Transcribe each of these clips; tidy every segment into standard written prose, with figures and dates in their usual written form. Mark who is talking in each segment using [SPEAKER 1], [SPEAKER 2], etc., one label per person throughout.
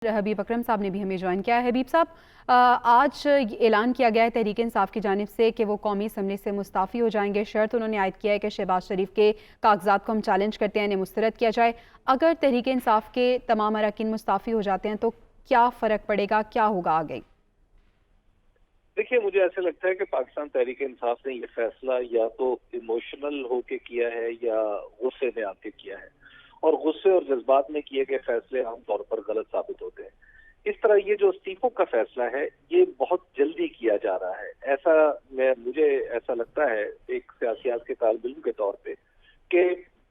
[SPEAKER 1] हबीब अकरम साहब ने भी हमें ज्वाइन किया है। हबीब साहब, आज ऐलान किया गया है तहरीक इंसाफ की जानिब से कि वो कौमी असम्बली से मुस्ताफ़ी हो जाएंगे। शर्त उन्होंने आयद किया है कि शहबाज शरीफ के कागजात को हम चैलेंज करते हैं, इन्हें मुस्तरद किया जाए। अगर तहरीक इंसाफ के तमाम अरकान मुस्ताफ़ी हो जाते हैं तो क्या फ़र्क पड़ेगा, क्या होगा आगे?
[SPEAKER 2] देखिए, मुझे ऐसा लगता है कि पाकिस्तान तहरीक इंसाफ ने ये फैसला या तो इमोशनल होके किया है या गुस्से में आके किया है, और गुस्से और जज्बात में किए गए फैसले आमतौर पर गलत साबित होते हैं। इस तरह ये जो इस्तीफों का फैसला है, ये बहुत जल्दी किया जा रहा है। मुझे ऐसा लगता है एक सियासियात के तालिब इल्म के तौर पे कि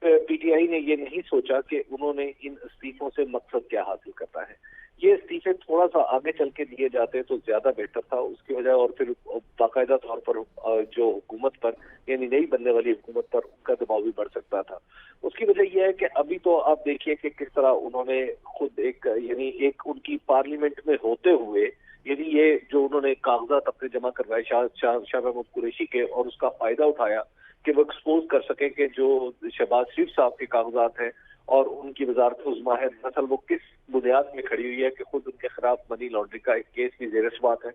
[SPEAKER 2] पीटीआई ने ये नहीं सोचा कि उन्होंने इन इस्तीफों से मकसद क्या हासिल करना है। ये इस्तीफे थोड़ा सा आगे चल के दिए जाते तो ज्यादा बेहतर था उसकी वजह, और फिर बाकायदा तौर पर जो हुकूमत पर यानी नई बनने वाली हुकूमत पर उनका दबाव भी बढ़ सकता था। उसकी वजह यह है कि अभी तो आप देखिए कि किस तरह उन्होंने खुद एक उनकी पार्लियामेंट में होते हुए ये जो उन्होंने कागजात अपने जमा करवाए शाह महमूद कुरैशी के, और उसका फायदा उठाया कि वो एक्सपोज कर सके कि जो शहबाज शरीफ साहब के कागजात हैं और उनकी वजारत उज़्मा है, दरअसल वो किस बुनियाद में खड़ी हुई है कि खुद उनके खिलाफ मनी लॉन्ड्रिंग का एक केस भी ज़ेर समाअत है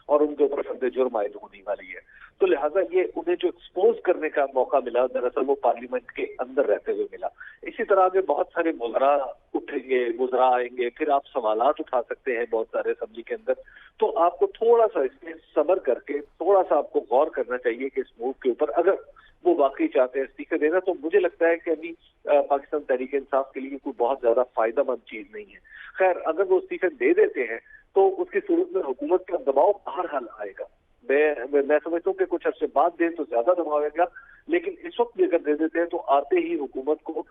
[SPEAKER 2] और उनके ऊपर फर्द जुर्म आयद होने वाली है। तो लिहाजा ये उन्हें जो एक्सपोज करने का मौका मिला, दरअसल वो पार्लियामेंट के अंदर रहते हुए मिला। इसी तरह आगे बहुत सारे मुज़रा उठेंगे, मुज़रा आएंगे, फिर आप सवालात उठा सकते हैं बहुत सारे असेंबली के अंदर। तो आपको थोड़ा सा इसमें सब्र करके थोड़ा सा आपको गौर करना चाहिए कि इस मूव के ऊपर अगर वो वाकई चाहते हैं इस्तीफे देना, तो मुझे लगता है कि अभी पाकिस्तान तहरीक इंसाफ के लिए कोई बहुत ज्यादा फायदा मंद चीज नहीं है। खैर, अगर वो इस्तीफे दे देते हैं तो उसकी सूरत में हुकूमत का दबाव बहरहाल आएगा। मैं समझता हूँ कि कुछ अरसे बाद दें तो ज्यादा दबाव आएगा, लेकिन इस वक्त भी अगर दे देते हैं तो आते ही हुकूमत को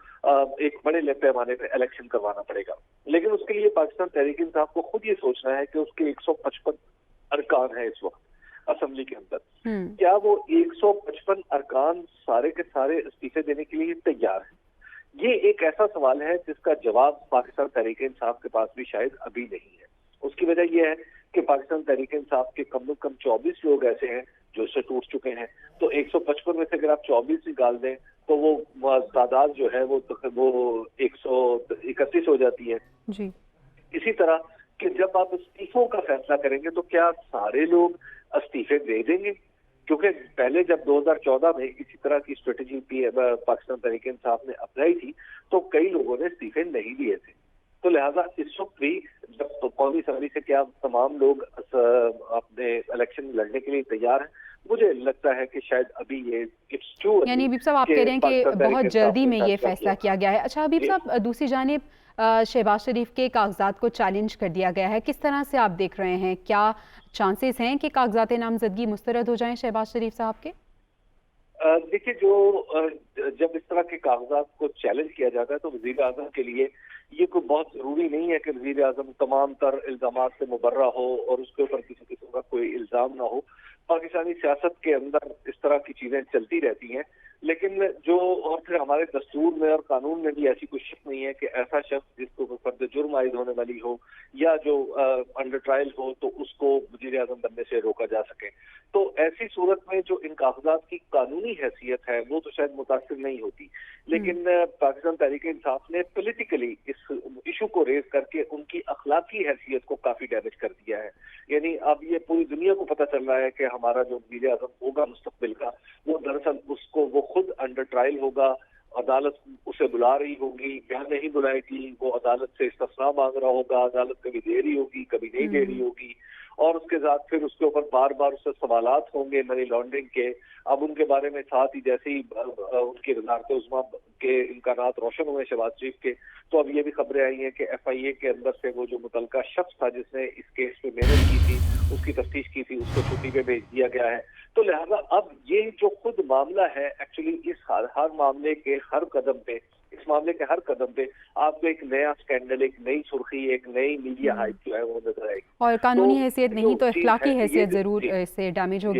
[SPEAKER 2] एक बड़े पैमाने पर इलेक्शन करवाना पड़ेगा। लेकिन उसके लिए पाकिस्तान तहरीक इंसाफ को खुद ये सोचना है कि उसके 155 अरकान है इस वक्त असेंबली के अंदर। क्या वो 155 अरकान सारे के सारे इस्तीफे देने के लिए तैयार हैं? ये एक ऐसा सवाल है जिसका जवाब पाकिस्तान तहरीक इंसाफ के पास भी शायद अभी नहीं है। उसकी वजह यह है कि पाकिस्तान तहरीक इंसाफ के कम से कम 24 लोग ऐसे हैं जो इससे टूट चुके हैं। तो 155 में से अगर आप 24 निकाल दें तो वो तादाद जो है वो 131 हो जाती है
[SPEAKER 1] जी।
[SPEAKER 2] इसी तरह कि जब आप इस्तीफों का फैसला करेंगे तो क्या सारे लोग इस्तीफे दे देंगे? क्योंकि पहले जब 2014 में इसी तरह की स्ट्रेटेजी पाकिस्तान तहरीक इंसाफ ने अपनाई थी तो कई लोगों ने इस्तीफे नहीं दिए थे। तो लिहाजा इस वक्त भी जब कौमी असम्बली से क्या तमाम लोग अपने इलेक्शन लड़ने के लिए तैयार हैं? मुझे लगता है कि शायद अभी ये
[SPEAKER 1] यानी हबीब साहब आप कह रहे हैं कि बहुत जल्दी में ये फैसला किया गया है। अच्छा हबीब साहब, दूसरी जानिब शहबाज शरीफ के कागजात को चैलेंज कर दिया गया है, किस तरह से आप देख रहे हैं? क्या चांसेस हैं कि कागजात नामजदगी मुस्तरद हो जाएं शहबाज शरीफ साहब के?
[SPEAKER 2] देखिए, जब इस तरह के कागजात को चैलेंज किया जाता है तो वजीर आजम के लिए ये कोई बहुत जरूरी नहीं है कि वजीर आजम तमाम तर इल्जामात से मुबर्रा हो और उसके ऊपर किसी किस्म का कोई इल्जाम ना हो। पाकिस्तानी सियासत के अंदर इस तरह की चीजें चलती रहती हैं, लेकिन और फिर हमारे दस्तूर में और कानून में भी ऐसी कोई शक नहीं है कि ऐसा शख्स जिसको फर्द जुर्म आयद होने वाली हो या जो अंडर ट्रायल हो तो उसको वजीर आजम बनने से रोका जा सके। तो ऐसी सूरत में जो इन कागजात की कानूनी हैसियत है वो तो शायद मुतासिर नहीं होती, लेकिन पाकिस्तान तहरीक इंसाफ ने पॉलिटिकली इस इशू को रेज करके उनकी अखलाकी हैसियत को काफी डैमेज कर दिया है। यानी अब ये पूरी दुनिया को पता चल रहा है कि हमारा जो वजीर आजम होगा मुस्तकबिल का, वो दरअसल वो खुद अंडर ट्रायल होगा, अदालत उसे बुला रही होगी या नहीं बुलाएगी, वो अदालत से इस्तिफ़ा मांग रहा होगा, अदालत कभी दे रही होगी कभी नहीं दे रही होगी, और उसके साथ फिर उसके ऊपर बार बार उससे सवालात होंगे मनी लॉन्ड्रिंग के। अब उनके बारे में साथ ही जैसे ही उनकी वजारत उज़्मा के इम्कानात रोशन हुए शहबाज शरीफ के, तो अब ये भी खबरें आई हैं कि FIA के अंदर से वो जो मुतलका शख्स था जिसने इस केस पे मेहनत की थी, उसकी तफ्तीश की थी, उसको छुट्टी पे भेज दिया गया है। तो लिहाजा अब ये जो खुद मामला है एक्चुअली इस हर मामले के हर कदम पे, इस मामले के हर कदम पे आपको एक नया स्कैंडल, एक नई सुर्खी, एक नई मीडिया हाइप जो है वो नजर आएगी।
[SPEAKER 1] और कानूनी हैसियत नहीं तो अखलाकी हैसियत
[SPEAKER 2] ये
[SPEAKER 1] जरूर इससे डैमेज होगी।